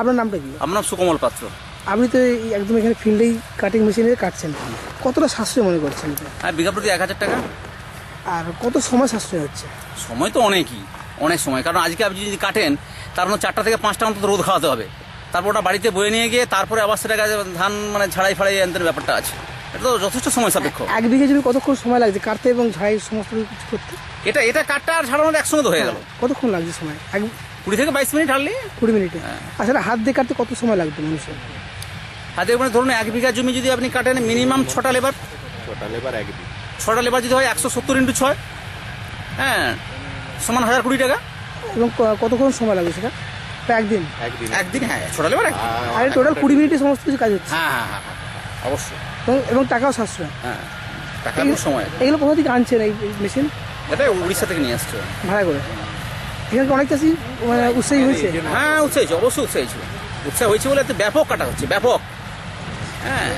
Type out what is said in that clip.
আপনার নামটা কি? আমার নাম সুকমল পাত্র। আপনি তো একদম এখানে ফিল্ডেই কাটিং মেশিনে কাটছেন, কতটা সাশ্রয় মনে করছেন? হ্যাঁ, বিঘা প্রতি 1000 টাকা। আর কত সময় সাশ্রয় হচ্ছে? সময় তো অনেক সময়, কারণ আজকে আপনি যদি কাটেন তার মধ্যে 4টা থেকে 5টা অন্তত রোদ খাওয়াতে হবে, তারপর ওটা বাড়িতে বয়ে নিয়ে গিয়ে তারপরে আবার সেটাকে ধান মানে ঝাড়াই ফাড়াই আনতে ব্যাপারটা আছে। এটা তো যথেষ্ট সময় সাপেক্ষ। 1 বিঘা জমি কতক্ষণ সময় লাগছে কাটতে এবং ঝাড়াই সমস্ত কিছু করতে? এটা কাটটা আর ঝাড়ানো একসঙ্গে তো হয়ে গেল। কতক্ষণ লাগছে সময়? 20 থেকে 22 মিনিট হারলি। 20 মিনিটে? আসলে হাত দিয়ে কাটতে কত সময় লাগতো মানুষের? হাতে মানে ধরুন 1 বিঘা জমি যদি আপনি কাটেন মিনিমাম 6টা লেবার। 6টা লেবার যদি হয় 170 × 6, হ্যাঁ, সমান 1020 টাকা। এবং কতক্ষণ সময় লাগবে সেটা? একদিন? একদিন, হ্যাঁ, 6টা লেবার। আর টোটাল 20 মিনিটে সমস্ত কিছু কাজ হচ্ছে? হ্যাঁ, অবশ্যই। এবং টাকাও সাশ্রয়? হ্যাঁ, টাকা সময়। এগুলো কোথা থেকে আনছেন এই মেশিন? এটা উড়িষ্যা থেকে নিয়ে আসছে ভাড়া করে। এখানে অনেক চাষি মানে উৎসাহী হয়েছে? হ্যাঁ, অবশ্যই উৎসাহ হয়েছে বলে এত ব্যাপক কাটা হচ্ছে, ব্যাপক। হ্যাঁ।